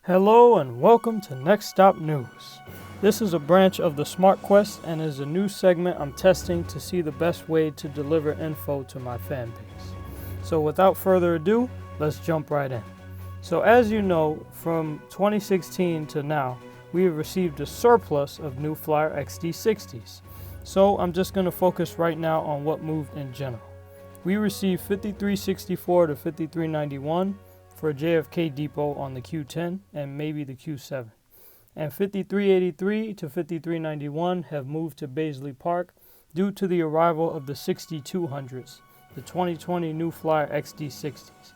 Hello and welcome to Next Stop News. This is a branch of the Smartquest and is a new segment I'm testing to see the best way to deliver info to my fan base. So without further ado, let's jump right in. So as you know, from 2016 to now, we have received a surplus of new Flyer XD60s. So I'm just going to focus right now on what moved in general. We received 5364 to 5391 for JFK Depot on the Q10 and maybe the Q7. And 5383 to 5391 have moved to Baisley Park due to the arrival of the 6200s, the 2020 New Flyer XD60s.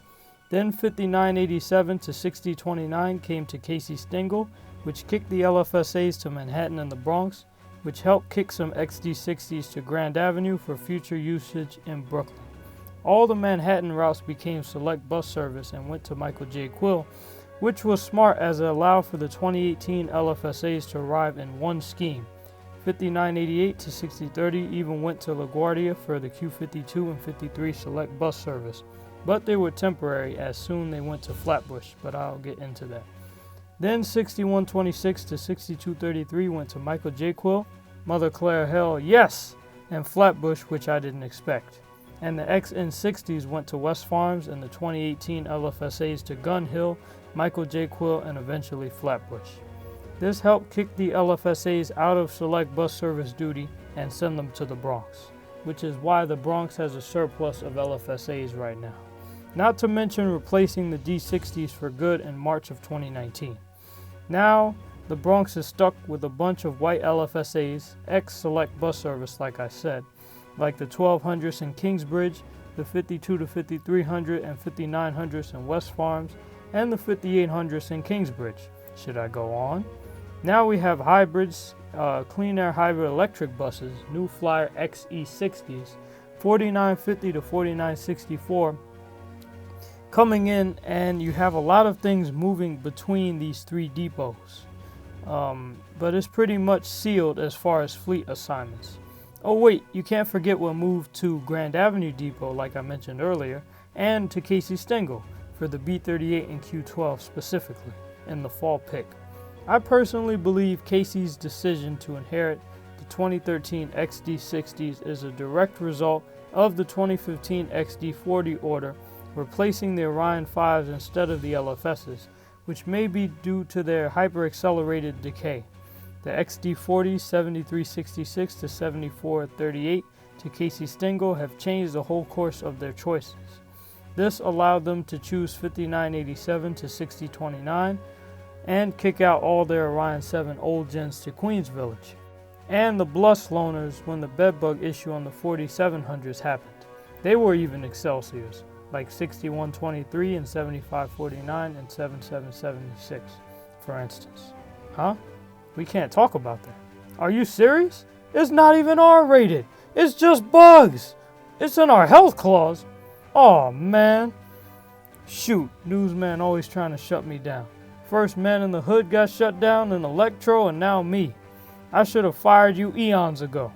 Then 5987 to 6029 came to Casey Stengel, which kicked the LFSAs to Manhattan and the Bronx, which helped kick some XD60s to Grand Avenue for future usage in Brooklyn. All the Manhattan routes became select bus service and went to Michael J. Quill, which was smart as it allowed for the 2018 LFSAs to arrive in one scheme. 5988 to 6030 even went to LaGuardia for the Q52 and 53 select bus service, but they were temporary as soon they went to Flatbush, but I'll get into that. Then 6126 to 6233 went to Michael J. Quill, Mother Claire Hill, yes, and Flatbush, which I didn't expect. And the XN60s went to West Farms and the 2018 LFSAs to Gun Hill, Michael J. Quill, and eventually Flatbush. This helped kick the LFSAs out of select bus service duty and send them to the Bronx, which is why the Bronx has a surplus of LFSAs right now. Not to mention replacing the D60s for good in March of 2019. Now, the Bronx is stuck with a bunch of white LFSAs, ex-select bus service like I said, like the 1200s in Kingsbridge, the 52 to 5300 and 5900s in West Farms, and the 5800s in Kingsbridge. Should I go on? Now we have hybrids, clean air hybrid electric buses, new Flyer XE60s, 4950 to 4964 coming in, and you have a lot of things moving between these three depots. But it's pretty much sealed as far as fleet assignments. Oh wait, you can't forget what moved to Grand Avenue Depot like I mentioned earlier, and to Casey Stengel for the B38 and Q12 specifically in the fall pick. I personally believe Casey's decision to inherit the 2013 XD60s is a direct result of the 2015 XD40 order replacing the Orion 5s instead of the LFSs, which may be due to their hyper-accelerated decay. The XD40 7366 to 7438 to Casey Stengel have changed the whole course of their choices. This allowed them to choose 5987 to 6029 and kick out all their Orion 7 old gens to Queens Village. And the Blus loaners when the bedbug issue on the 4700s happened. They were even Excelsiors, like 6123 and 7549 and 7776, for instance. Huh? We can't talk about that. Are you serious? It's not even R-rated. It's just bugs. It's in our health clause. Oh man. Shoot, newsman always trying to shut me down. First Man in the Hood got shut down, then Electro, and now me. I should have fired you eons ago.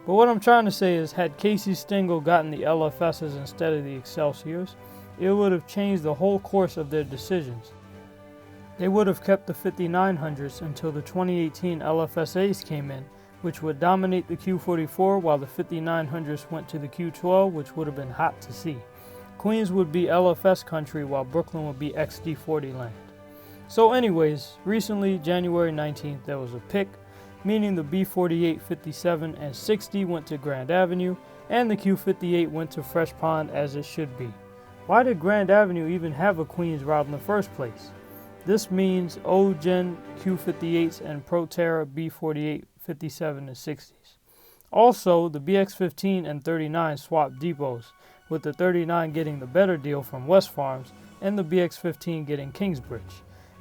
But what I'm trying to say is, had Casey Stengel gotten the LFSs instead of the Excelsiors, it would have changed the whole course of their decisions. They would have kept the 5900s until the 2018 LFSAs came in, which would dominate the Q44 while the 5900s went to the Q12, which would have been hot to see. Queens would be LFS country while Brooklyn would be XD40 land. So anyways, recently, January 19th, there was a pick, meaning the B48, 57, and 60 went to Grand Avenue, and the Q58 went to Fresh Pond as it should be. Why did Grand Avenue even have a Queens route in the first place? This means O-Gen Q58s and Proterra B48, 57, and 60s. Also, the BX15 and 39 swapped depots, with the 39 getting the better deal from West Farms and the BX15 getting Kingsbridge.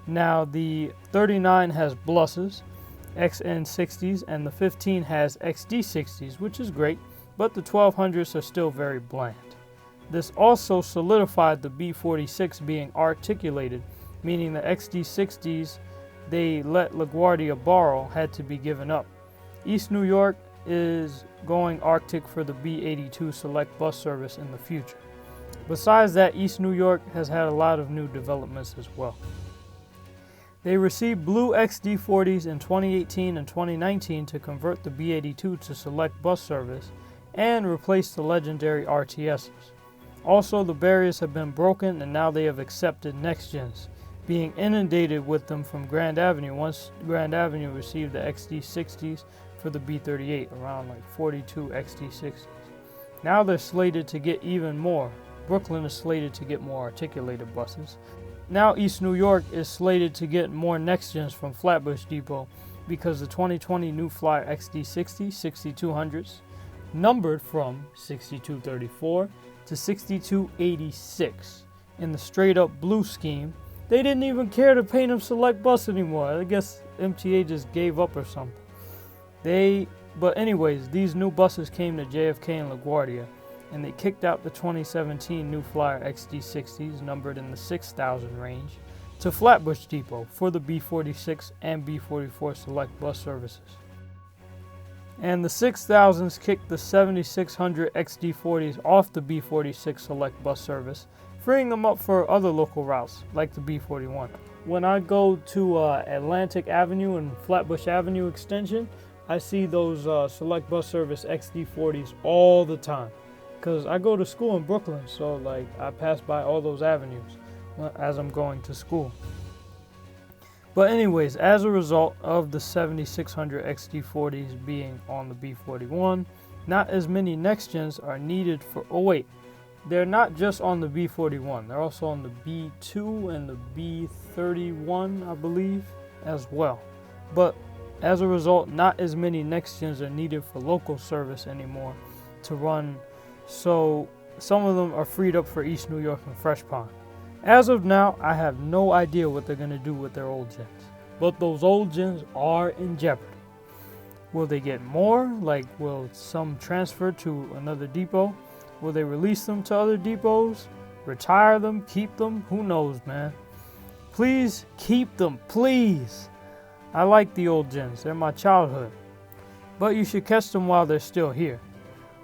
Now, the 39 has Bluses, XN60s, and the 15 has XD60s, which is great, but the 1200s are still very bland. This also solidified the B46 being articulated, meaning the XD60s they let LaGuardia borrow had to be given up. East New York is going Arctic for the B82 select bus service in the future. Besides that, East New York has had a lot of new developments as well. They received blue XD40s in 2018 and 2019 to convert the B82 to select bus service and replace the legendary RTSs. Also, the barriers have been broken and now they have accepted next gens, being inundated with them from Grand Avenue once Grand Avenue received the XD60s for the B38, around like 42 XD60s. Now they're slated to get even more. Brooklyn is slated to get more articulated buses. Now East New York is slated to get more next gens from Flatbush Depot because the 2020 New Flyer XD60 6200s, numbered from 6234 to 6286 in the straight up blue scheme. They didn't even care to paint them select bus anymore. I guess MTA just gave up or something. But anyways, these new buses came to JFK and LaGuardia, and they kicked out the 2017 New Flyer XD60s, numbered in the 6,000 range, to Flatbush Depot for the B46 and B44 select bus services. And the 6000s kicked the 7600 XD40s off the B46 select bus service, freeing them up for other local routes like the B41. When I go to Atlantic Avenue and Flatbush Avenue extension, I see those select bus service XD40s all the time because I go to school in Brooklyn, so like I pass by all those avenues as I'm going to school. But anyways, as a result of the 7600 XD40s being on the B41, not as many next gens are needed for, they're not just on the B41, they're also on the B2 and the B31, I believe, as well. But as a result, not as many next gens are needed for local service anymore to run, so some of them are freed up for East New York and Fresh Pond. As of now, I have no idea what they're going to do with their old gens, but those old gens are in jeopardy. Will they get more? Like, will some transfer to another depot? Will they release them to other depots? Retire them? Keep them? Who knows, man? Please keep them, please. I like the old gens, they're my childhood. But you should catch them while they're still here.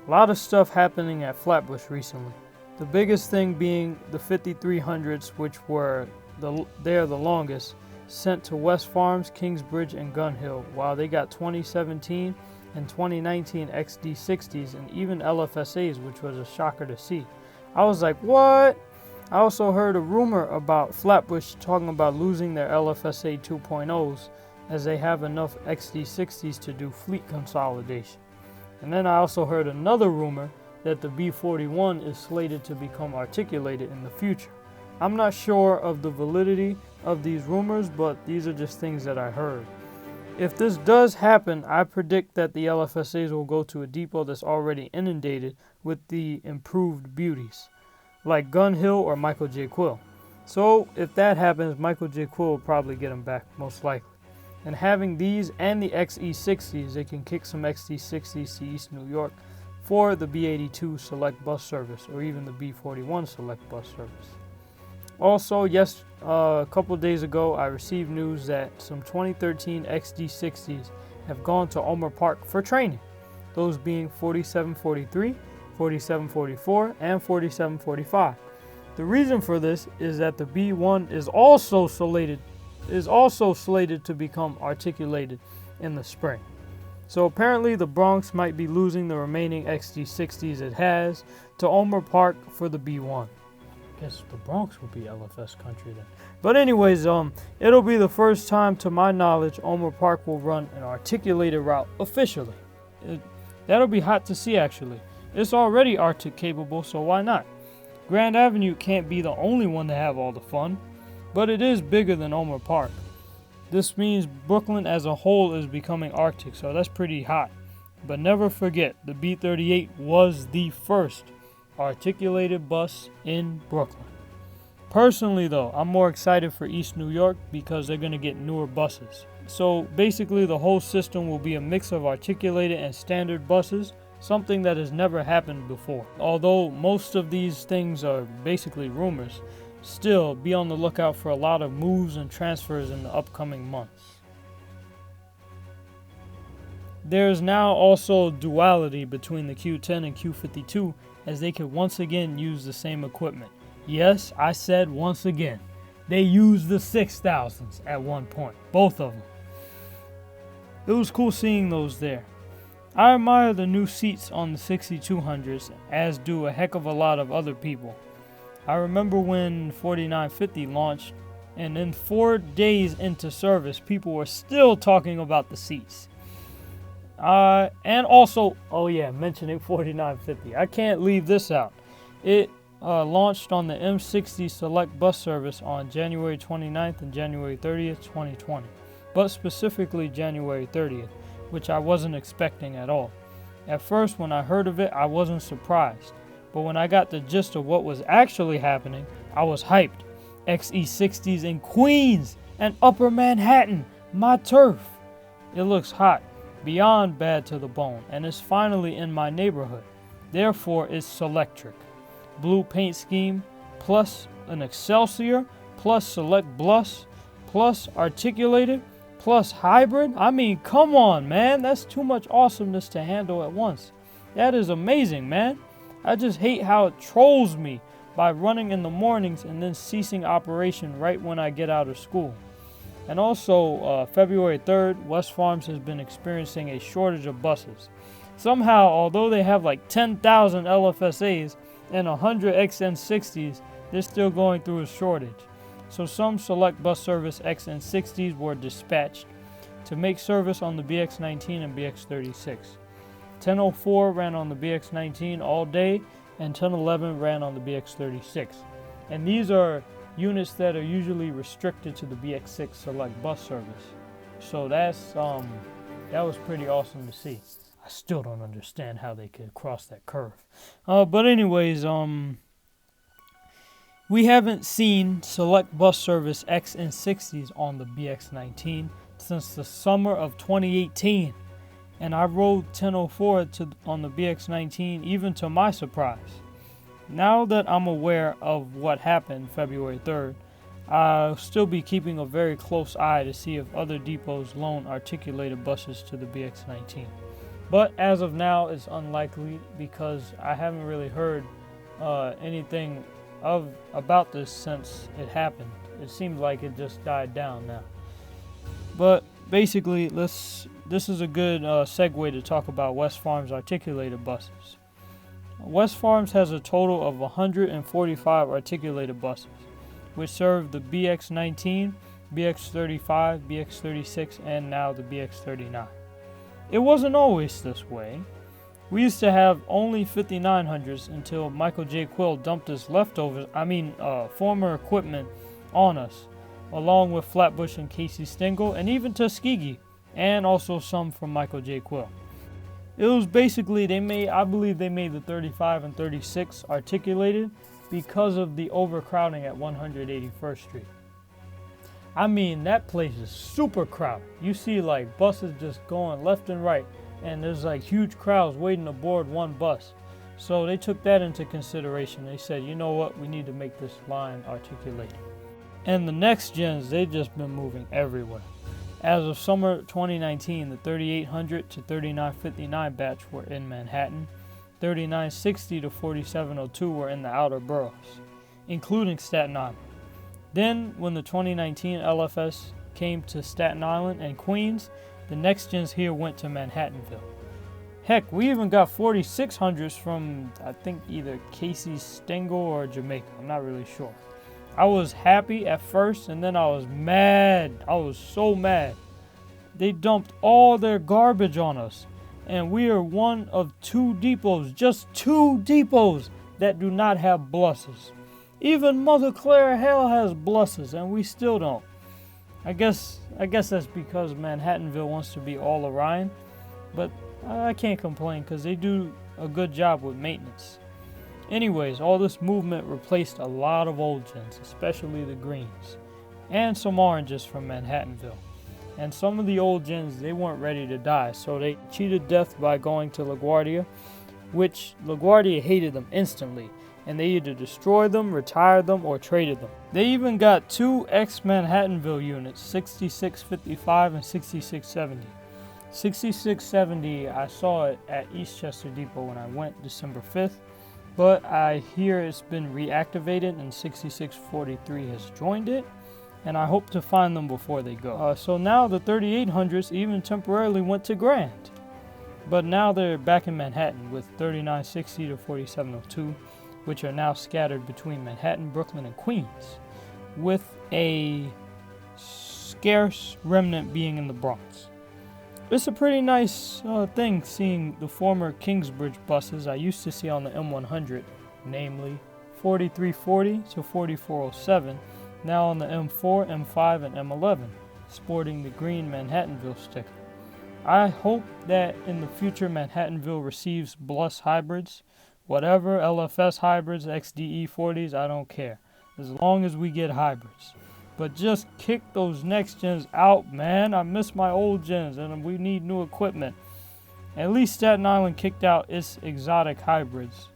A lot of stuff happening at Flatbush recently. The biggest thing being the 5300s, which were the longest, sent to West Farms, Kingsbridge, and Gun Hill, while they got 2017 and 2019 XD60s and even LFSAs, which was a shocker to see. I was like, what? I also heard a rumor about Flatbush talking about losing their LFSA 2.0s as they have enough XD60s to do fleet consolidation. And then I also heard another rumor that the B41 is slated to become articulated in the future. I'm not sure of the validity of these rumors, but these are just things that I heard. If this does happen, I predict that the LFSAs will go to a depot that's already inundated with the improved beauties, like Gun Hill or Michael J. Quill. So if that happens, Michael J. Quill will probably get them back, most likely. And having these and the XE60s, they can kick some XD60s to East New York for the B82 select bus service or even the B41 select bus service. Also, a couple days ago, I received news that some 2013 XD60s have gone to Omer Park for training, those being 4743, 4744, and 4745. The reason for this is that the B1 is also slated to become articulated in the spring. So apparently the Bronx might be losing the remaining XD60s it has to Omer Park for the B1. Guess the Bronx will be LFS country then. But anyways, it'll be the first time to my knowledge Omer Park will run an articulated route officially. That'll be hot to see actually. It's already Arctic capable, so why not? Grand Avenue can't be the only one to have all the fun, but it is bigger than Omer Park. This means Brooklyn as a whole is becoming Arctic, so that's pretty hot. But never forget, the B38 was the first articulated bus in Brooklyn. Personally though, I'm more excited for East New York because they're going to get newer buses. So basically the whole system will be a mix of articulated and standard buses, something that has never happened before. Although most of these things are basically rumors, still be on the lookout for a lot of moves and transfers in the upcoming months. There is now also duality between the Q10 and Q52 as they could once again use the same equipment. Yes, I said once again. they used the 6000s at one point, both of them. It was cool seeing those there. I admire the new seats on the 6200s, as do a heck of a lot of other people. I remember when 4950 launched, and then 4 days into service, people were still talking about the seats. And also, mentioning 4950, I can't leave this out. It launched on the M60 Select bus service on January 29th and January 30th, 2020, but specifically January 30th, which I wasn't expecting at all. At first, when I heard of it, I wasn't surprised, but when I got the gist of what was actually happening, I was hyped. XE60s in Queens and Upper Manhattan, my turf. It looks hot, beyond bad to the bone, and is finally in my neighborhood. Therefore, it's Selectric. Blue paint scheme, plus an Excelsior, plus Select Plus, plus articulated, plus hybrid. I mean, come on, man. That's too much awesomeness to handle at once. That is amazing, man. I just hate how it trolls me by running in the mornings and then ceasing operation right when I get out of school. And also, February 3rd, West Farms has been experiencing a shortage of buses. Somehow, although they have like 10,000 LFSAs and 100 XN60s, they're still going through a shortage. So some Select bus service XN60s were dispatched to make service on the BX19 and BX36. 1004 ran on the BX19 all day, and 1011 ran on the BX36. And these are units that are usually restricted to the BX6 Select bus service. So that was pretty awesome to see. I still don't understand how they could cross that curve. But anyways, we haven't seen Select bus service XN60s on the BX19 since the summer of 2018. And I rode 1004 on the BX19 even to my surprise. Now that I'm aware of what happened February 3rd, I'll still be keeping a very close eye to see if other depots loan articulated buses to the BX19. But as of now, it's unlikely because I haven't really heard anything about this since it happened. It seems like it just died down now. But basically, this is a good segue to talk about West Farms articulated buses. West Farms has a total of 145 articulated buses, which serve the BX19, BX35, BX36, and now the BX39. It wasn't always this way. We used to have only 5900s until Michael J. Quill dumped his former equipment on us, along with Flatbush and Casey Stengel, and even Tuskegee, and also some from Michael J. Quill. It was basically, I believe they made the 35 and 36 articulated because of the overcrowding at 181st Street. I mean, that place is super crowded. You see like buses just going left and right, and there's like huge crowds waiting to board one bus. So they took that into consideration. They said, you know what, we need to make this line articulated. And the next gens, they've just been moving everywhere. As of summer 2019, the 3800 to 3959 batch were in Manhattan, 3960 to 4702 were in the outer boroughs, including Staten Island. Then, when the 2019 LFS came to Staten Island and Queens, the next gens here went to Manhattanville. Heck, we even got 4600s from, I think, either Casey Stengel or Jamaica. I'm not really sure. I was happy at first, and then I was mad. I was so mad. They dumped all their garbage on us, and we are one of 2 depots, just 2 depots, that do not have bluses. Even Mother Claire Hale has bluses, and we still don't. I guess that's because Manhattanville wants to be all Orion, but I can't complain because they do a good job with maintenance. Anyways, all this movement replaced a lot of old gens, especially the greens, and some oranges from Manhattanville. And some of the old gens, they weren't ready to die, so they cheated death by going to LaGuardia, which LaGuardia hated them instantly, and they either destroyed them, retired them, or traded them. They even got 2 ex-Manhattanville units, 6655 and 6670. 6670, I saw it at Eastchester Depot when I went December 5th, but I hear it's been reactivated and 6643 has joined it. and I hope to find them before they go. So now the 3800s even temporarily went to Grand, but now they're back in Manhattan with 3960 to 4702, which are now scattered between Manhattan, Brooklyn, and Queens, with a scarce remnant being in the Bronx. It's a pretty nice thing seeing the former Kingsbridge buses I used to see on the M100, namely 4340 to 4407, now on the M4, M5, and M11, sporting the green Manhattanville sticker. I hope that in the future Manhattanville receives BLUS hybrids, whatever, LFS hybrids, XDE 40s, I don't care, as long as we get hybrids. But just kick those next gens out, man. I miss my old gens, and we need new equipment. At least Staten Island kicked out its exotic hybrids,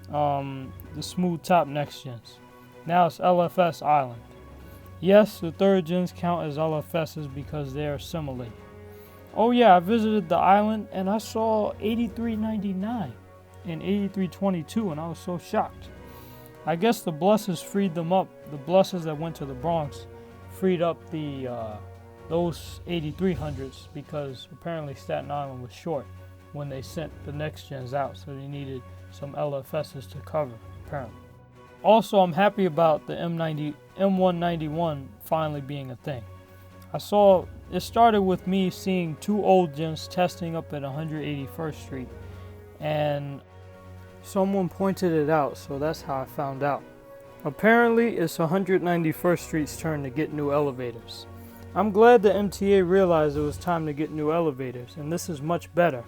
the smooth top next gens. Now it's LFS Island. Yes, the third gens count as LFSs because they are assimilated. Oh yeah, I visited the island and I saw 8399 and 8322, and I was so shocked. I guess the bluses freed them up. The bluses that went to the Bronx freed up those 8300s because apparently Staten Island was short when they sent the next gens out, so they needed some LFSs to cover, apparently. Also, I'm happy about the M191 finally being a thing. It started with me seeing two old gens testing up at 181st Street, and someone pointed it out, so that's how I found out. Apparently, it's 191st Street's turn to get new elevators. I'm glad the MTA realized it was time to get new elevators, and this is much better.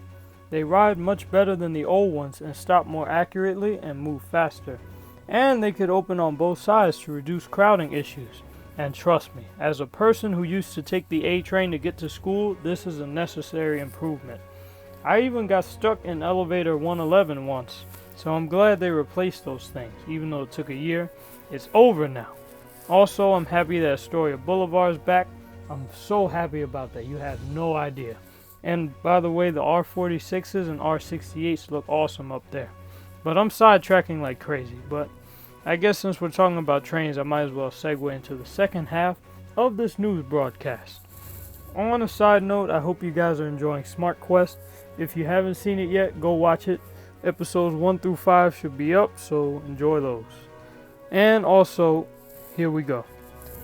They ride much better than the old ones and stop more accurately and move faster. And they could open on both sides to reduce crowding issues. And trust me, as a person who used to take the A train to get to school, this is a necessary improvement. I even got stuck in elevator 111 once, so I'm glad they replaced those things, even though it took a year. It's over now. Also, I'm happy that Astoria Boulevard is back. I'm so happy about that, you have no idea. And by the way, the R46s and R68s look awesome up there. But I'm sidetracking like crazy, but I guess since we're talking about trains, I might as well segue into the second half of this news broadcast. On a side note, I hope you guys are enjoying Smartquest. If you haven't seen it yet, go watch it. Episodes 1 through 5 should be up, so enjoy those. And also, here we go.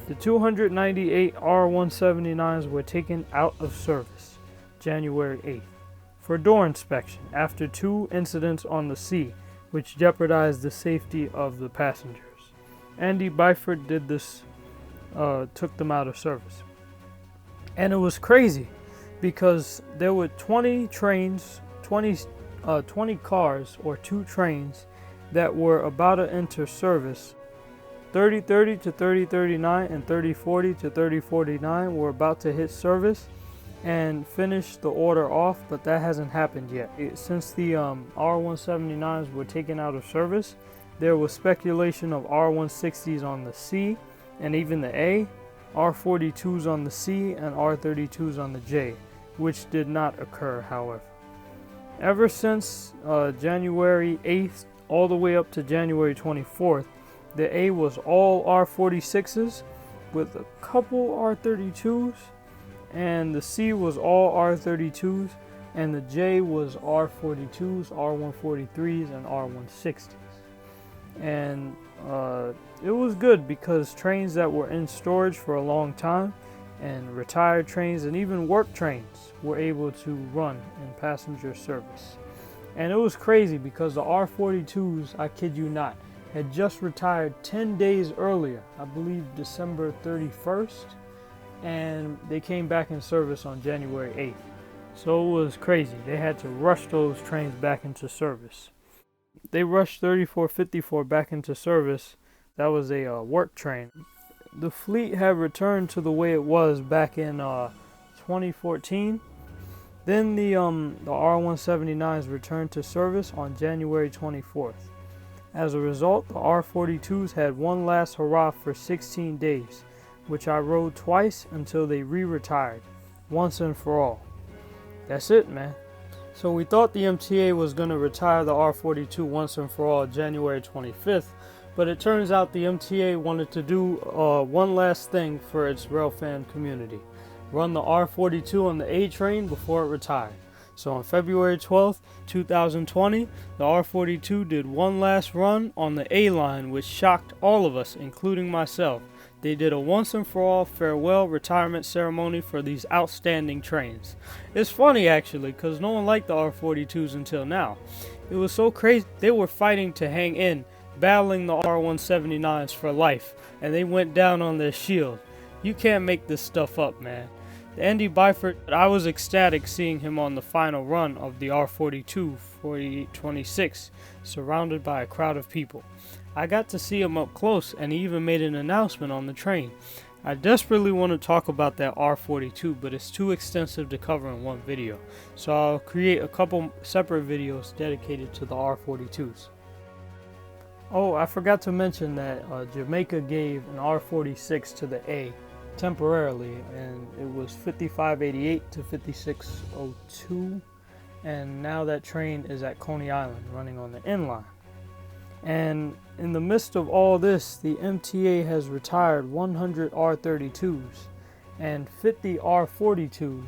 The 298 R179s were taken out of service January 8th for door inspection after 2 incidents on the sea, which jeopardized the safety of the passengers. Andy Byford did this, took them out of service. And it was crazy because there were 20 trains, 20 cars or 2 trains that were about to enter service. 3030 to 3039 and 3040 to 3049 were about to hit service and finish the order off, but that hasn't happened yet. Since the R179s were taken out of service, there was speculation of R160s on the C and even the A, R42s on the C, and R32s on the J, which did not occur, however. Ever since January 8th all the way up to January 24th, the A was all R46s with a couple R32s, and the C was all R32s, and the J was R42s, R143s, and R160s. And it was good because trains that were in storage for a long time and retired trains and even work trains were able to run in passenger service. And it was crazy because the R42s, I kid you not, had just retired 10 days earlier, I believe December 31st, and they came back in service on January 8th. So it was crazy. They had to rush those trains back into service. They rushed 3454 back into service. That was a work train. The fleet had returned to the way it was back in 2014. Then the R179s returned to service on January 24th. As a result, the R42s had one last hurrah for 16 days, which I rode twice until they re-retired, once and for all. That's it, man. So we thought the MTA was going to retire the R42 once and for all January 25th, But it turns out the MTA wanted to do one last thing for its railfan community. Run the R42 on the A train before it retired. So on February 12th, 2020, the R42 did one last run on the A line, which shocked all of us, including myself. They did a once and for all farewell retirement ceremony for these outstanding trains. It's funny actually, because no one liked the R42s until now. It was so crazy. They were fighting to hang in, battling the R179s for life, and they went down on their shield. You can't make this stuff up, man. Andy Byford, I was ecstatic seeing him on the final run of the R42 4826, surrounded by a crowd of people. I got to see him up close, and he even made an announcement on the train. I desperately want to talk about that R42, but it's too extensive to cover in one video, so I'll create a couple separate videos dedicated to the R42s. Oh, I forgot to mention that Jamaica gave an R46 to the A temporarily, and it was 5588 to 5602, and now that train is at Coney Island running on the N line. And in the midst of all this, the MTA has retired 100 R32s and 50 R42s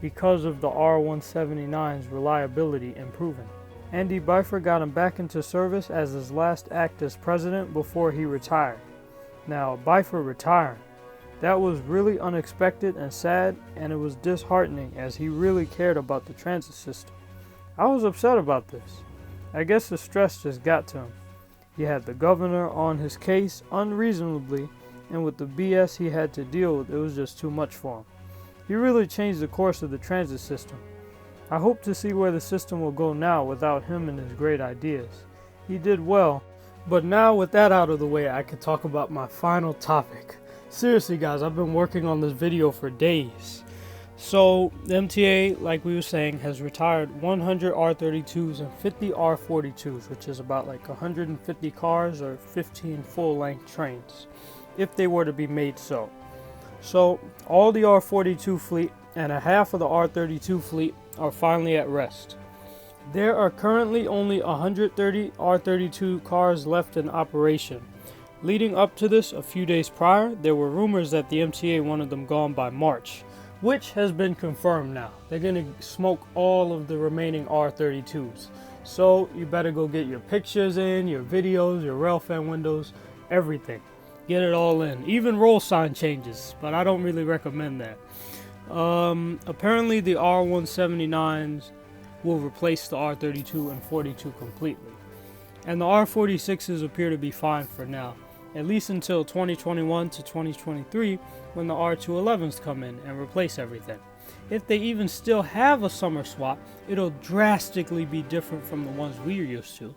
because of the R179's reliability improving. Andy Byford got him back into service as his last act as president before he retired. Now, Byford retiring, that was really unexpected and sad, and it was disheartening as he really cared about the transit system. I was upset about this. I guess the stress just got to him. He had the governor on his case unreasonably, and with the BS he had to deal with, it was just too much for him. He really changed the course of the transit system. I hope to see where the system will go now without him and his great ideas. He did well, but now with that out of the way, I can talk about my final topic. Seriously guys, I've been working on this video for days. So the MTA, like we were saying, has retired 100 R32s and 50 R42s, which is about like 150 cars or 15 full-length trains, if they were to be made so. So all the R42 fleet and a half of the R32 fleet are finally at rest. There are currently only 130 R32 cars left in operation. Leading up to this, a few days prior, there were rumors that the MTA wanted them gone by March, which has been confirmed now. They're going to smoke all of the remaining R32s. So you better go get your pictures in, your videos, your railfan windows, everything. Get it all in. Even roll sign changes, but I don't really recommend that. Apparently the R179s will replace the R32 and 42 completely. And the R46s appear to be fine for now, at least until 2021 to 2023 when the R211s come in and replace everything. If they even still have a summer swap, it'll drastically be different from the ones we're used to.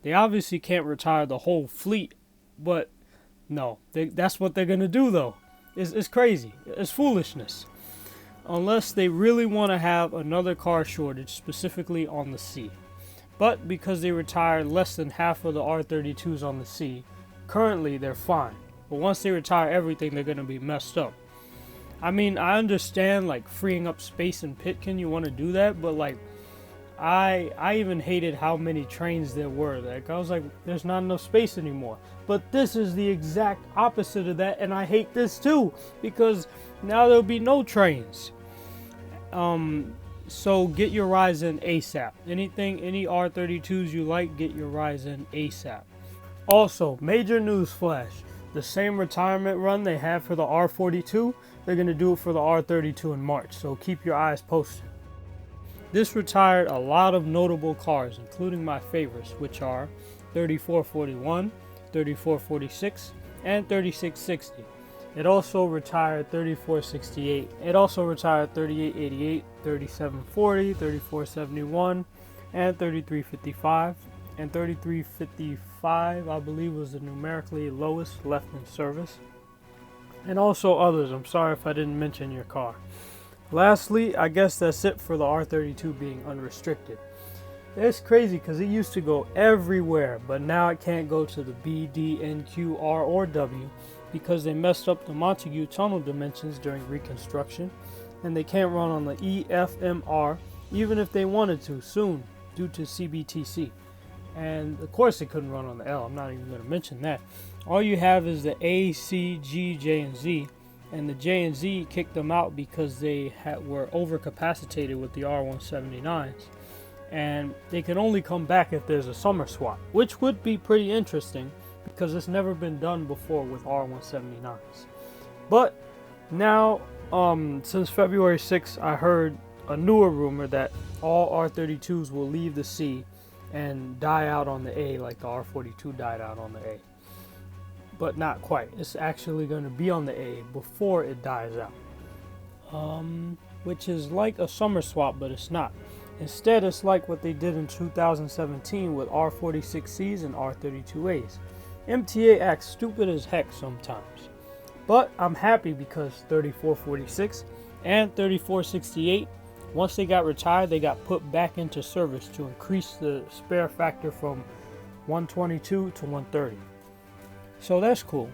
They obviously can't retire the whole fleet, but no, that's what they're going to do though. It's crazy. It's foolishness. Unless they really want to have another car shortage, specifically on the sea. But because they retired less than half of the R32s on the sea, currently they're fine. But once they retire everything, they're going to be messed up. I mean, I understand like freeing up space in Pitkin, you want to do that, but like I even hated how many trains there were. Like I was like, there's not enough space anymore. But this is the exact opposite of that, and I hate this too, because now there'll be no trains. So get your rise in ASAP. Any R32s you like, get your rise in ASAP. Also, major news flash. The same retirement run they had for the R42, they're going to do it for the R32 in March, so keep your eyes posted. This retired a lot of notable cars, including my favorites, which are 3441, 3446, and 3660. It also retired 3468. It also retired 3888, 3740, 3471, and 3355. And 3355, I believe, was the numerically lowest left in service. And also others. I'm sorry if I didn't mention your car. Lastly, I guess that's it for the R32 being unrestricted. It's crazy because it used to go everywhere, but now it can't go to the B, D, N, Q, R, or W because they messed up the Montague tunnel dimensions during reconstruction, and they can't run on the E, F, M, R even if they wanted to soon due to CBTC. And of course it couldn't run on the L. I'm not even going to mention that. All you have is the A, C, G, J, and Z. And the J and Z kicked them out because they were overcapacitated with the R179s. And they can only come back if there's a summer swap, which would be pretty interesting because it's never been done before with R179s. But now, since February 6th, I heard a newer rumor that all R32s will leave the C and die out on the A like the R42 died out on the A. But not quite. It's actually going to be on the A before it dies out. Which is like a summer swap, but it's not. Instead, it's like what they did in 2017 with R46Cs and R32As. MTA acts stupid as heck sometimes. But I'm happy because 3446 and 3468, once they got retired, they got put back into service to increase the spare factor from 122 to 130. So that's cool.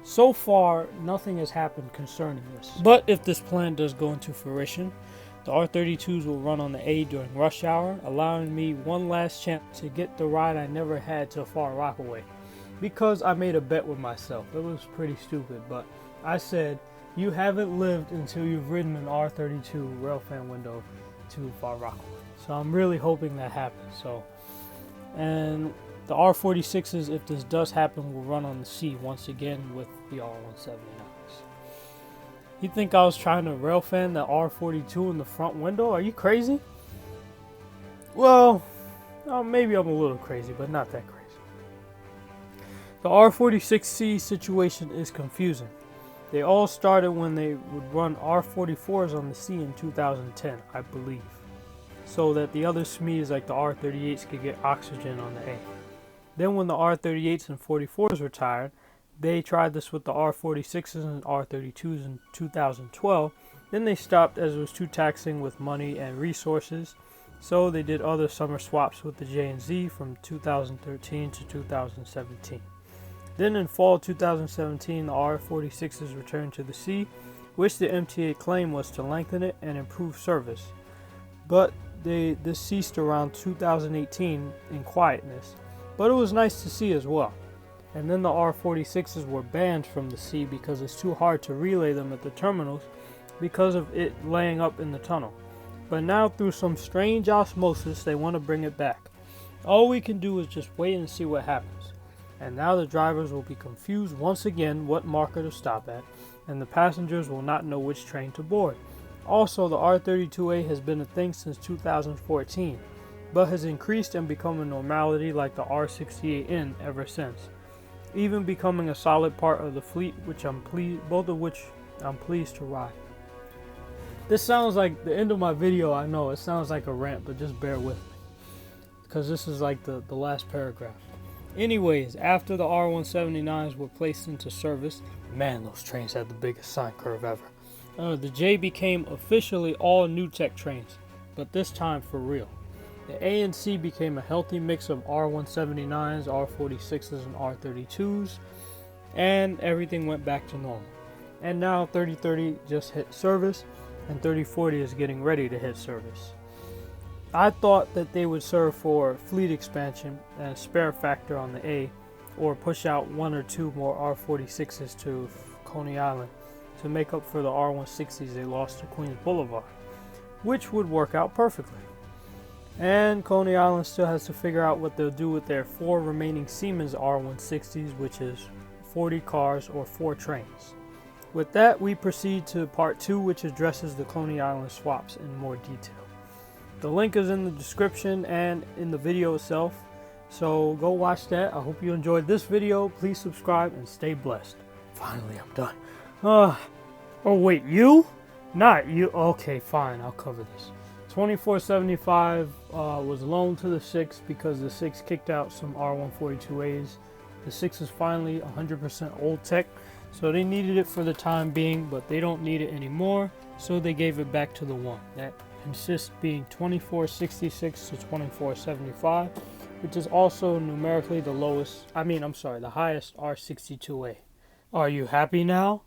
So far, nothing has happened concerning this. But if this plan does go into fruition, the R32s will run on the A during rush hour, allowing me one last chance to get the ride I never had to Far Rockaway. Because I made a bet with myself. It was pretty stupid, but I said, you haven't lived until you've ridden an R32 railfan window to Far Rockaway. So I'm really hoping that happens. And the R46s, if this does happen, will run on the C once again with the R179s. You think I was trying to railfan the R42 in the front window? Are you crazy? Well, maybe I'm a little crazy, but not that crazy. The R46C situation is confusing. They all started when they would run R44s on the C in 2010, I believe, so that the other SMEs like the R38s could get oxygen on the A. Then when the R38s and 44s retired, they tried this with the R46s and R32s in 2012. Then they stopped as it was too taxing with money and resources, so they did other summer swaps with the J and Z from 2013 to 2017. Then in fall 2017, the R46s returned to the C, which the MTA claim was to lengthen it and improve service. But this ceased around 2018 in quietness, but it was nice to see as well. And then the R46s were banned from the C because it's too hard to relay them at the terminals because of it laying up in the tunnel. But now through some strange osmosis, they want to bring it back. All we can do is just wait and see what happens. And now the drivers will be confused once again what marker to stop at, and the passengers will not know which train to board. Also, the R32A has been a thing since 2014, but has increased and become a normality like the R68N ever since, even becoming a solid part of the fleet, both of which I'm pleased to ride. This sounds like the end of my video. I know it sounds like a rant, but just bear with me because this is like the last paragraph. Anyways, after the R179s were placed into service, man, those trains had the biggest sine curve ever. The J became officially all new tech trains, but this time for real. The A and C became a healthy mix of R179s, R46s, and R32s, and everything went back to normal. And now 3030 just hit service, and 3040 is getting ready to hit service. I thought that they would serve for fleet expansion and spare factor on the A, or push out one or two more R46s to Coney Island to make up for the R160s they lost to Queens Boulevard, which would work out perfectly. And Coney Island still has to figure out what they'll do with their 4 remaining Siemens R160s, which is 40 cars or 4 trains. With that, we proceed to part 2, which addresses the Coney Island swaps in more detail. The link is in the description and in the video itself, so go watch that. I hope you enjoyed this video. Please subscribe and stay blessed. Finally, I'm done. Oh wait, you? Not you. Okay, fine, I'll cover this. 2475 was loaned to the 6 because the 6 kicked out some R142As. The 6 is finally 100% old tech, so they needed it for the time being, but they don't need it anymore, so they gave it back to the 1. That consists being 2466 to 2475, which is also numerically the highest R62A. Are you happy now?